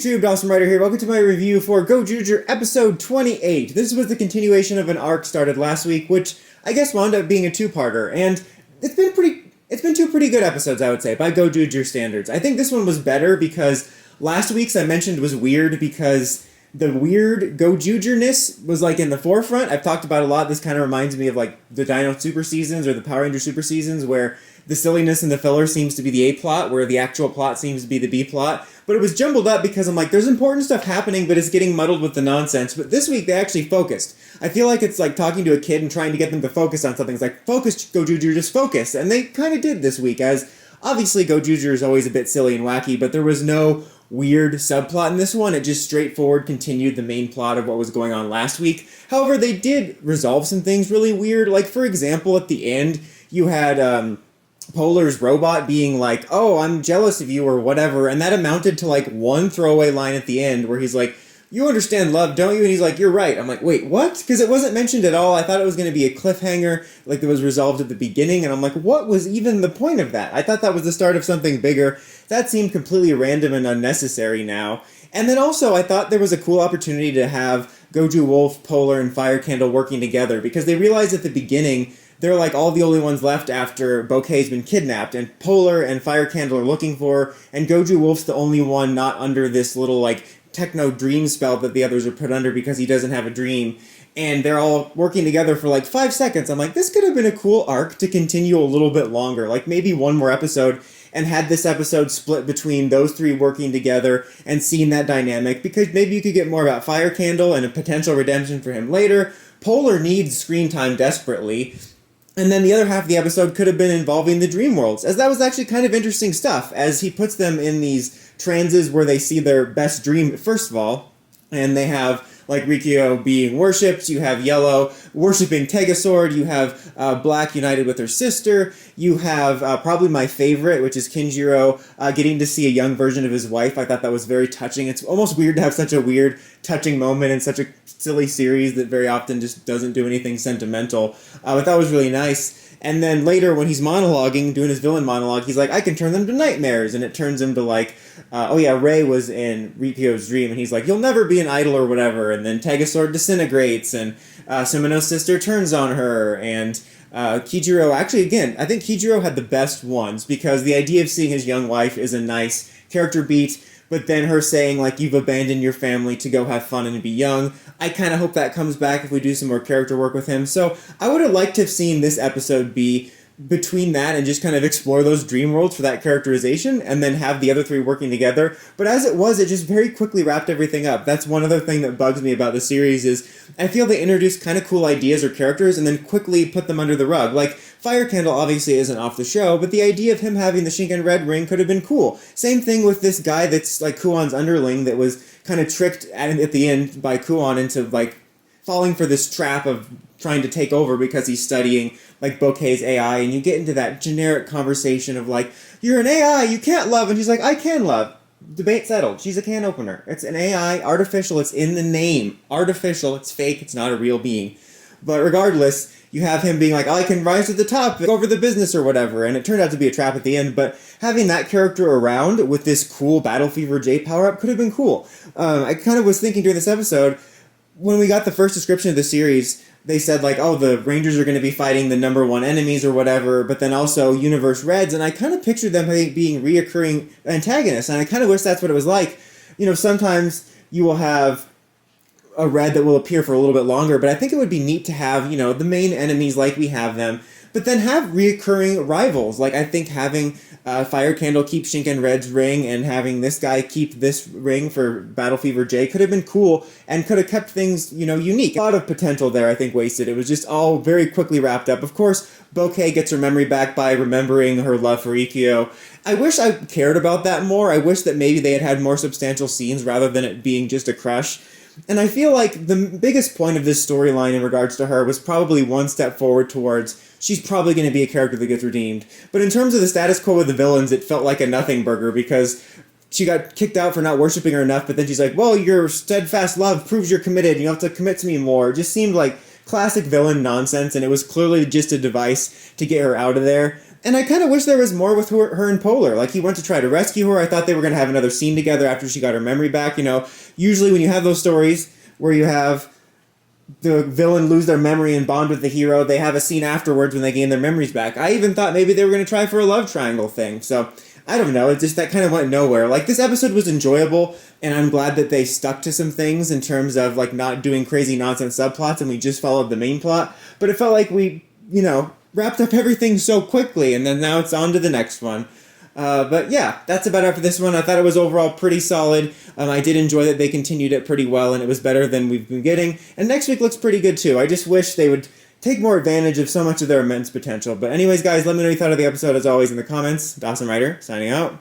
YouTube, Awesome Writer here. Welcome to my review for Gozyuger episode 28. This was the continuation of an arc started last week, which I guess wound up being a two-parter, and it's been two pretty good episodes, I would say, by Gozyuger standards. I think this one was better because last week's I mentioned was weird because the weird Gozyugerness was like in the forefront. I've talked about it a lot. This kind of reminds me of like the Dino Super Seasons or the Power Ranger Super Seasons, where the silliness and the filler seems to be the A plot, where the actual plot seems to be the B plot. But it was jumbled up because I'm like, there's important stuff happening, but it's getting muddled with the nonsense. But this week they actually focused. I feel like it's like talking to a kid and trying to get them to focus on something. It's like, focus, Gozyuger, just focus. And they kind of did this week, as obviously Gozyuger is always a bit silly and wacky, but there was no weird subplot in this one. It just straightforward continued the main plot of what was going on last week. However, they did resolve some things really weird. Like, for example, at the end, you had Polar's robot being like, oh, I'm jealous of you or whatever, and that amounted to like one throwaway line at the end where he's like, you understand love, don't you? And he's like, you're right. I'm like, wait, what? Because it wasn't mentioned at all. I thought it was going to be a cliffhanger, like that was resolved at the beginning, and I'm like, what was even the point of that? I thought that was the start of something bigger. That seemed completely random and unnecessary now. And then also, I thought there was a cool opportunity to have Goju Wolf, Polar, and Fire Candle working together, because they realized at the beginning they're like all the only ones left after Bouquet's been kidnapped, and Polar and Fire Candle are looking for her, and Goju Wolf's the only one not under this little like techno dream spell that the others are put under because he doesn't have a dream. And they're all working together for like 5 seconds. I'm like, this could have been a cool arc to continue a little bit longer, like maybe one more episode, and had this episode split between those three working together and seeing that dynamic, because maybe you could get more about Fire Candle and a potential redemption for him later. Polar needs screen time desperately. And then the other half of the episode could have been involving the dream worlds, as that was actually kind of interesting stuff, as he puts them in these trances where they see their best dream, first of all, and they have like Rikyo being worshipped, you have Yellow worshipping Tegasword, you have Black united with her sister, you have probably my favorite, which is Kinjiro getting to see a young version of his wife. I thought that was very touching. It's almost weird to have such a weird, touching moment in such a silly series that very often just doesn't do anything sentimental. But that was really nice. And then later, when he's monologuing, doing his villain monologue, he's like, I can turn them to nightmares. And it turns him to like, oh yeah, Rei was in Rikyo's dream. And he's like, you'll never be an idol or whatever. And then Tegasword disintegrates. And Sumino's sister turns on her. And Kijiro, actually, again, I think Kijiro had the best ones, because the idea of seeing his young wife is a nice character beat. But then her saying, like, you've abandoned your family to go have fun and be young. I kind of hope that comes back if we do some more character work with him. So I would have liked to have seen this episode be between that and just kind of explore those dream worlds for that characterization, and then have the other three working together. But as it was, it just very quickly wrapped everything up. That's one other thing that bugs me about the series, is I feel they introduce kind of cool ideas or characters and then quickly put them under the rug. Like, Fire Candle obviously isn't off the show, but the idea of him having the Shinken Red ring could have been cool. Same thing with this guy that's like Kuon's underling that was kind of tricked at the end by Kuon into like falling for this trap of trying to take over because he's studying like Bouquet's AI, and you get into that generic conversation of like, you're an AI, you can't love, and she's like, I can love. Debate settled. She's a can opener. It's an AI, artificial, it's in the name. Artificial, it's fake, it's not a real being. But regardless, you have him being like, oh, I can rise to the top, over the business or whatever, and it turned out to be a trap at the end, but having that character around with this cool Battle Fever J power-up could have been cool. I kind of was thinking during this episode, when we got the first description of the series, they said like, oh, the Rangers are going to be fighting the #1 enemies or whatever, but then also Universe Reds, and I kind of pictured them being reoccurring antagonists, and I kind of wish that's what it was like. You know, sometimes you will have a Red that will appear for a little bit longer, but I think it would be neat to have, you know, the main enemies like we have them, but then have reoccurring rivals. Like, I think having Fire Candle keep Shinken Red's ring and having this guy keep this ring for Battle Fever J could have been cool and could have kept things, you know, unique. A lot of potential there, I think, wasted. It was just all very quickly wrapped up. Of course, Bouquet gets her memory back by remembering her love for Rikyo. I wish I cared about that more. I wish that maybe they had more substantial scenes rather than it being just a crush. And I feel like the biggest point of this storyline in regards to her was probably one step forward towards she's probably going to be a character that gets redeemed. But in terms of the status quo with the villains, it felt like a nothing burger, because she got kicked out for not worshiping her enough, but then she's like, well, your steadfast love proves you're committed, you have to commit to me more. It just seemed like classic villain nonsense, and it was clearly just a device to get her out of there. And I kind of wish there was more with her and Polar. Like, he went to try to rescue her. I thought they were going to have another scene together after she got her memory back. You know, usually when you have those stories where you have the villain lose their memory and bond with the hero, they have a scene afterwards when they gain their memories back. I even thought maybe they were going to try for a love triangle thing. So, I don't know. It just, that kind of went nowhere. Like, this episode was enjoyable, and I'm glad that they stuck to some things in terms of, like, not doing crazy nonsense subplots, and we just followed the main plot. But it felt like we, you know, wrapped up everything so quickly, and then now it's on to the next one. But yeah, that's about it for this one. I thought it was overall pretty solid. I did enjoy that they continued it pretty well, and it was better than we've been getting. And next week looks pretty good too. I just wish they would take more advantage of so much of their immense potential. But anyways, guys, let me know what you thought of the episode as always in the comments. Dawson Ryder, signing out.